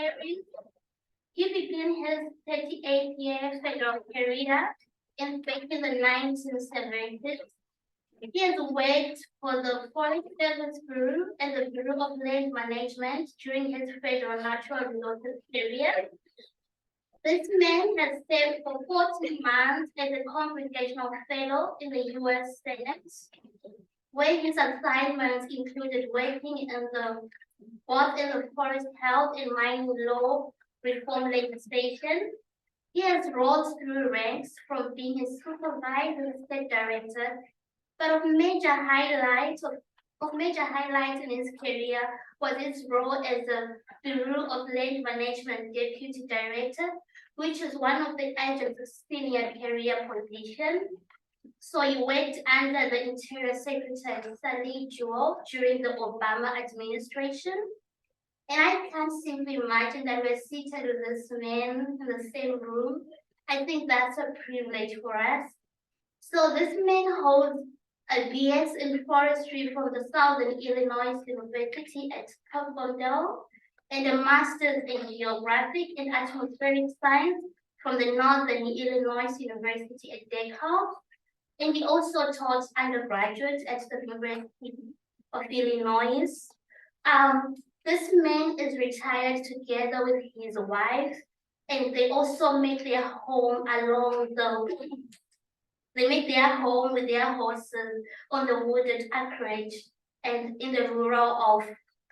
series. He began his 38-year federal career in back in the 1970s. He has worked for the Forest Service Bureau and the Bureau of Land Management during his federal natural resources career. This man has served for 14 months as a Congressional Fellow in the U.S. Senate, where his assignments included working in both in the forest health and mining law reform legislation. He has rose through ranks from being a supervisor state director, but of major highlights in his career was his role as the Bureau of Land Management Deputy Director, which is one of the agency's senior career position. So he worked under the Interior Secretary Sally Jewell during the Obama administration. And I can't simply imagine that we're seated with this man in the same room. I think that's a privilege for us. So this man holds a BS in forestry from the Southern Illinois University at Carbondale, and a master's in geographic and atmospheric science from the Northern Illinois University at DeKalb. And he also taught undergraduate at the University of Illinois. This man is retired together with his wife, and they also make their home with their horses on the wooded acreage and in the rural of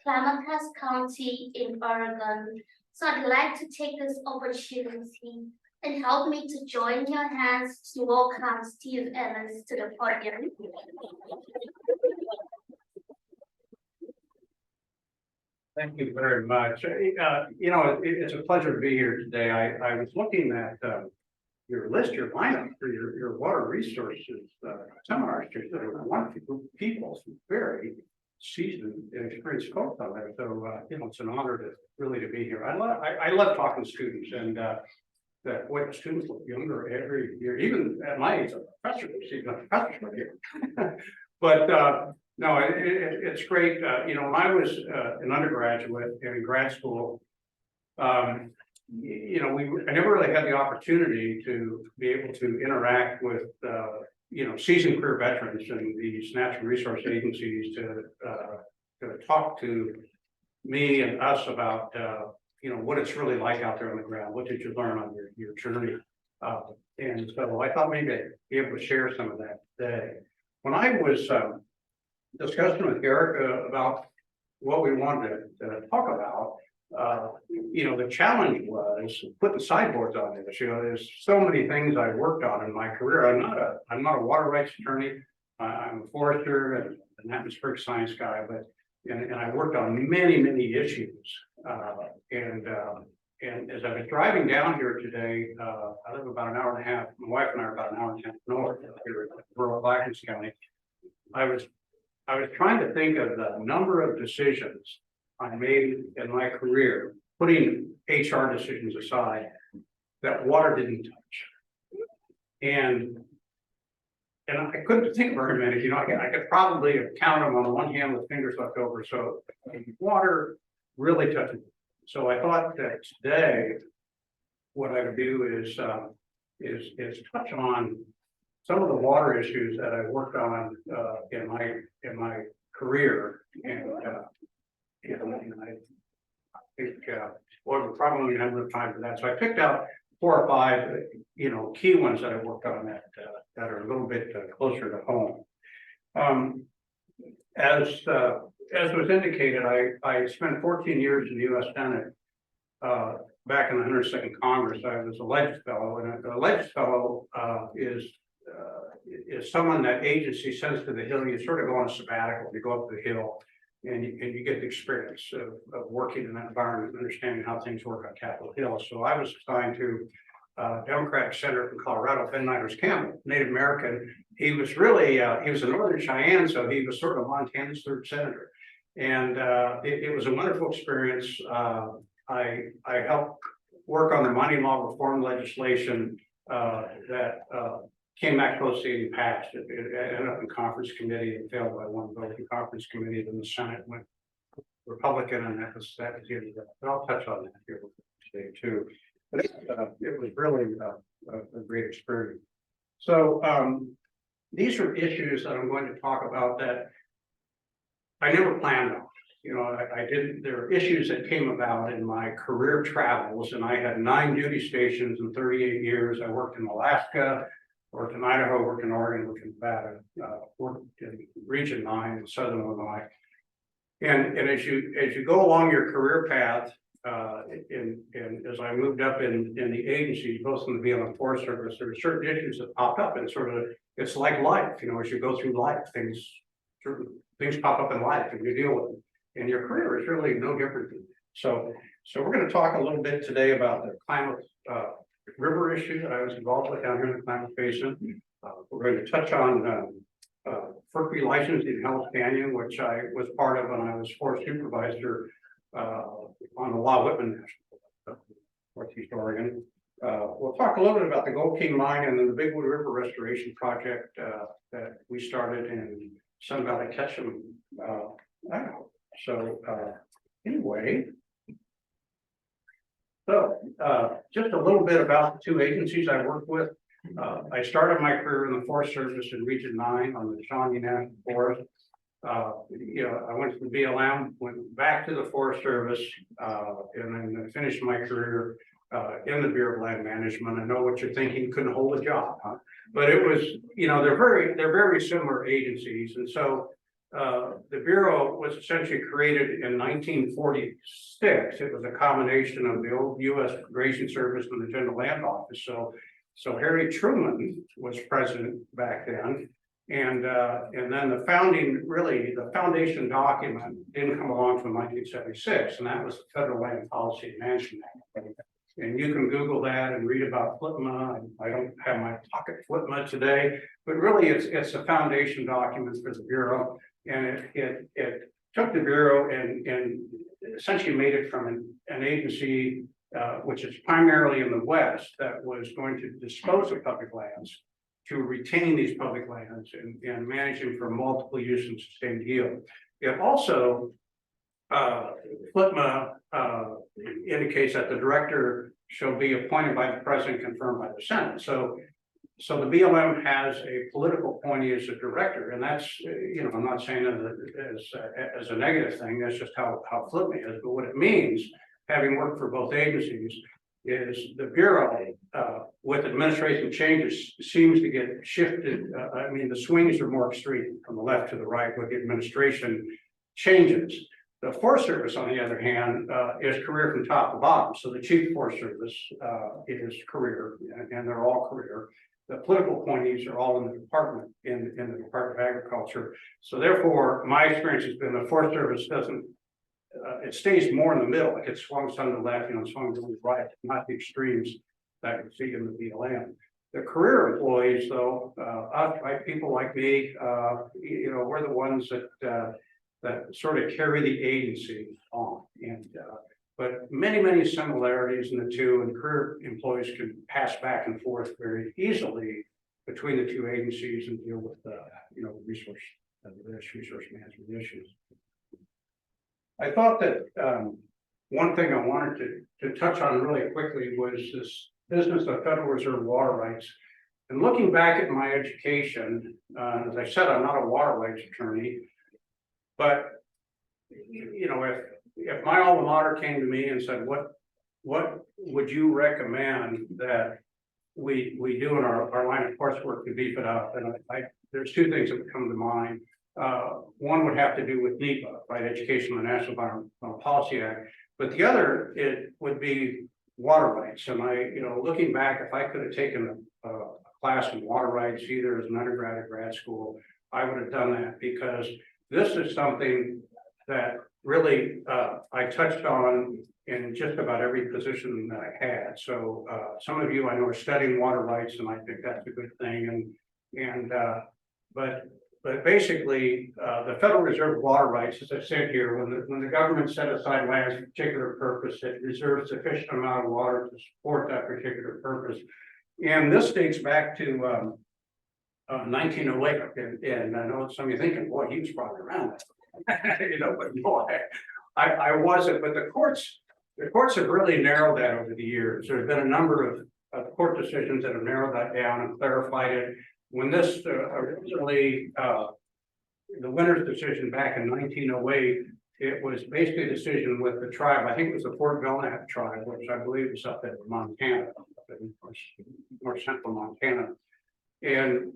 Klamath County in Oregon. So I'd like to take this opportunity and help me to join your hands to welcome Steve Ellis to the podium. Thank you very much. It's a pleasure to be here today. I was looking at your list, your lineup for your water resources seminars. There's a wonderful group of people, some very seasoned and experienced folks out there. So it's an honor to be here. I love talking to students, and that the students look younger every year, even at my age. I'm a professor, here. But no, it's great. When I was an undergraduate and in grad school, I never really had the opportunity to be able to interact with seasoned career veterans and these natural resource agencies to talk to me and us about what it's really like out there on the ground. What did you learn on your journey? And so I thought maybe I'd be able to share some of that today. When I was discussing with Erica about what we wanted to talk about, the challenge was putting sideboards on this. There's so many things I worked on in my career. I'm not a water rights attorney. I'm a forester and an atmospheric science guy, and I worked on many issues. And as I was driving down here today, I live about an hour and a half. My wife and I are about an hour and a half north here in rural Clackamas County. I was trying to think of the number of decisions I made in my career, putting HR decisions aside, that water didn't touch. And I couldn't think of very many. I could probably have counted them on one hand with fingers left over. So water really touches. So I thought that today, what I would do is touch on some of the water issues that I worked on in my career, and I think we'll probably have enough time for that. So I picked out 4 or 5 key ones that I worked on that are a little bit closer to home. As was indicated, I spent 14 years in the U.S. Senate. Back in the 102nd Congress, I was a Legis Fellow, and a Legis Fellow is someone that agency sends to the Hill. You sort of go on a sabbatical, you go up to the Hill, and you get the experience of working in that environment, understanding how things work on Capitol Hill. So I was assigned to Democratic Senator from Colorado, Ben Niders Campbell, Native American. He was really, he was a Northern Cheyenne, so he was sort of Montana's 3rd senator. And it was a wonderful experience. I helped work on the mining law reform legislation that came back close to getting passed. It ended up in conference committee and failed by 1 vote in conference committee. Then the Senate went Republican, and that was the end of that. But I'll touch on that here. too. But it was really a great experience. So these are issues that I'm going to talk about that I never planned on. You know, I didn't, there are issues that came about in my career travels, and I had 9 duty stations in 38 years. I worked in Alaska, worked in Idaho, worked in Oregon, worked in Nevada, worked in Region 9 in Southern Illinois. And as you go along your career path, and as I moved up in the agencies, both in the BLM Forest Service, there were certain issues that popped up, and sort of, it's like life, you know, as you go through life, things pop up in life and you deal with them. And your career is really no different. So we're going to talk a little bit today about the Klamath River issue that I was involved with down here in the Klamath Basin. We're going to touch on FERC Relicensing in Hells Canyon, which I was part of when I was forest supervisor on the La Whitman National Park, Northeast Oregon. We'll talk a little bit about the Gold King Mine and then the Bigwood River Restoration Project that we started in Sun Valley Ketchum, Idaho. So anyway, so just a little bit about the 2 agencies I worked with. I started my career in the Forest Service in Region 9 on the Shawnee National Forest. You know, I went to the BLM, went back to the Forest Service, and then finished my career in the Bureau of Land Management. I know what you're thinking, couldn't hold a job, huh? But it was, you know, they're very similar agencies, and so the Bureau was essentially created in 1946. It was a combination of the old U.S. Grazing Service and the General Land Office. So Harry Truman was president back then, and then the foundation document didn't come along until 1976, and that was the Federal Land Policy and Management Act. And you can Google that and read about FLPMA. I don't have my pocket FLPMA today, but really it's a foundation document for the Bureau. And it took the Bureau and essentially made it from an agency which is primarily in the West that was going to dispose of public lands to retain these public lands and manage them for multiple use and sustained yield. It also, FLPMA indicates that the director shall be appointed by the president, confirmed by the Senate. So the BLM has a political appointee as a director, and that's, you know, I'm not saying as a negative thing, that's just how FLPMA is, but what it means, having worked for both agencies, is the Bureau, with administration changes, seems to get shifted. I mean, the swings are more extreme from the left to the right with the administration changes. The Forest Service, on the other hand, is career from top to bottom. So the Chief Forest Service is career, and they're all career. The political appointees are all in the department, in the Department of Agriculture. So therefore, my experience has been the Forest Service doesn't, it stays more in the middle. It gets swung some to the left, you know, swung to the right, not the extremes that you see in the BLM. The career employees, though, people like me, you know, we're the ones that sort of carry the agency on. And but many similarities in the two, and career employees can pass back and forth very easily between the 2 agencies and deal with you know, resource management issues. I thought that one thing I wanted to touch on really quickly was this business of Federal Reserve water rights. And looking back at my education, as I said, I'm not a water rights attorney, but you know, if my alma mater came to me and said, what would you recommend that we do in our line of coursework to beef it up? And there's 2 things that would come to mind. One would have to do with NEPA, right? Education on the National Environmental Policy Act. But the other, it would be water rights. And you know, looking back, if I could have taken a class in water rights, either as an undergrad or grad school, I would have done that, because this is something that really I touched on in just about every position that I had. So some of you I know are studying water rights, and I think that's a good thing. But basically, the Federal Reserve water rights, as I said here, when the government set aside lands for a particular purpose, it reserves sufficient amount of water to support that particular purpose. And this dates back to 1908, and I know some of you thinking, boy, he was probably around that. You know, but no, I wasn't. But the courts the courts have really narrowed that over the years. There's been a number of court decisions that have narrowed that down and clarified it. When this originally, the winner's decision back in 1908, it was basically a decision with the tribe. I think it was the Fort Belknap tribe, which I believe is up in Montana, up in north central Montana. And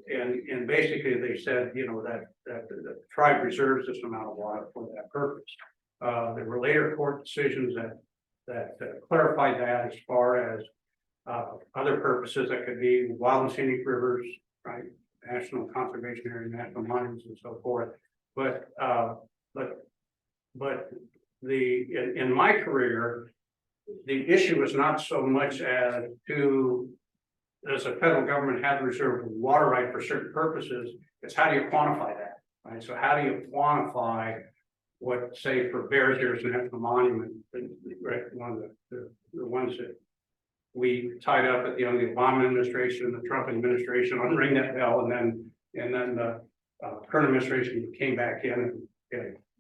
basically they said, you know, that the tribe reserves this amount of water for that purpose. There were later court decisions that clarified that as far as other purposes that could be wild and scenic rivers, right? National conservation area, national monuments, and so forth. But in my career, the issue is not so much as to does the federal government have reserved water right for certain purposes? It's how do you quantify that, right? So how do you quantify what, say, for Bears Ears National Monument, right? One of the ones that we tied up at the end of the Obama administration, the Trump administration on ring that bell, and then the current administration came back in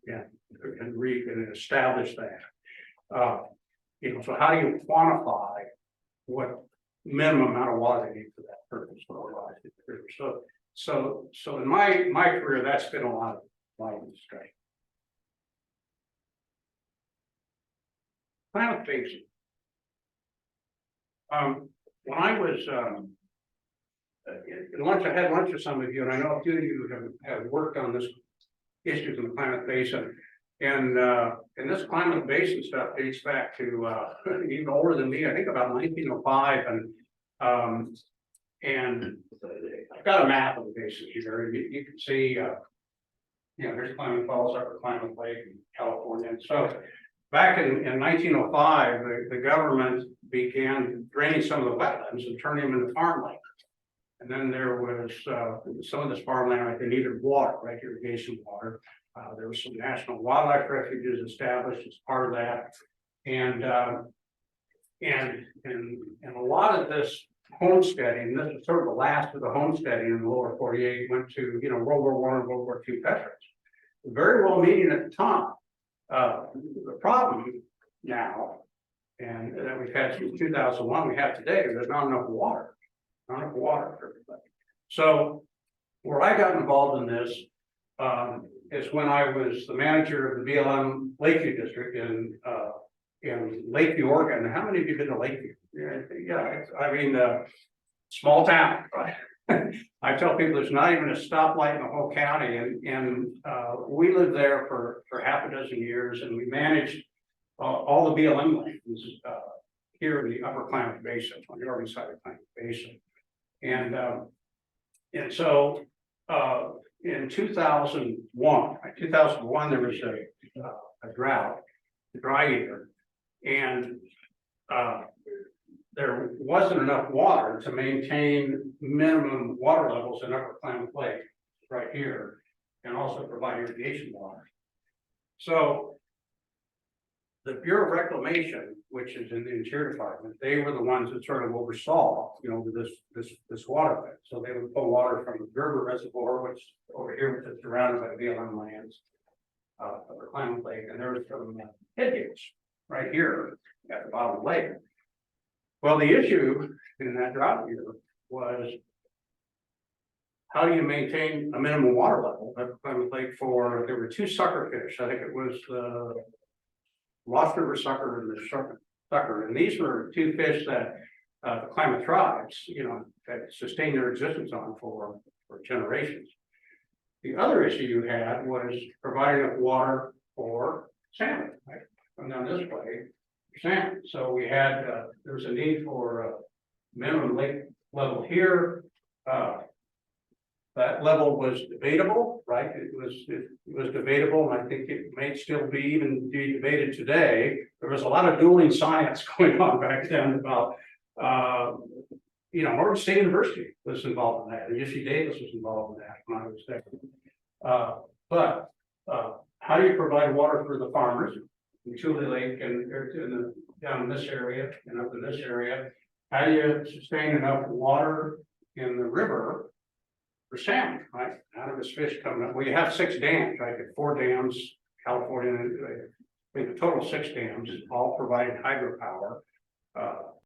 and established that. You know, so how do you quantify what minimum amount of water they need for that purpose? So in my career, that's been a lot of discussion. Klamath Basin. When I was in lunch, I had lunch with some of you, and I know a few of you have worked on this issues in the Klamath Basin. And this Klamath Basin stuff dates back to even older than me, I think about 1905. And I've got a map of the basin here. You can see, you know, there's Klamath Falls, Upper Klamath Lake in California. And so back in 1905, the government began draining some of the wetlands and turning them into farmland. And then there was some of this farmland, right, they needed water, right, irrigation water. There was some national wildlife refuges established as part of that. And a lot of this homesteading, this is sort of the last of the homesteading in the lower 48, went to, you know, World War I and World War II veterans. Very well meaning at the time. The problem now, and that we've had since 2001, we have today, there's not enough water. Not enough water for everybody. So where I got involved in this is when I was the manager of the BLM Lakeview District in Lakeview, Oregon. How many of you have been to Lakeview? Yeah, I mean, small town, right? I tell people there's not even a stoplight in the whole county, and we lived there for half a dozen years, and we managed all the BLM lands here in the Upper Klamath Basin, on the Oregon side of the Klamath Basin. And so in 2001, there was a drought, a dry year, and there wasn't enough water to maintain minimum water levels in Upper Klamath Lake right here, and also provide irrigation water. So the Bureau of Reclamation, which is in the Interior Department, they were the ones that sort of oversaw, you know, this water bed. So they would pull water from the Gerber Reservoir, which over here, which is surrounded by the BLM lands of the Klamath Lake, and there was some headgates right here at the bottom of the lake. Well, the issue in that drought year was how do you maintain a minimum water level at the Klamath Lake for, there were two sucker fish. I think it was the Lost River sucker and the sucker. And these were two fish that the Klamath tribes, you know, that sustained their existence on for generations. The other issue you had was providing enough water for salmon, right? Come down this way, salmon. So we had, there was a need for minimum lake level here. That level was debatable, right? It was debatable, and I think it may still be even be debated today. There was a lot of dueling science going on back then about, you know, Oregon State University was involved in that, and UC Davis was involved in that when I was there. But how do you provide water for the farmers in Tule Lake and down in this area and up in this area? How do you sustain enough water in the river for salmon, right? How do this fish come up? Well, you have 6 dams, right? 4 dams, California, We have a total of 6 dams, all providing hydropower.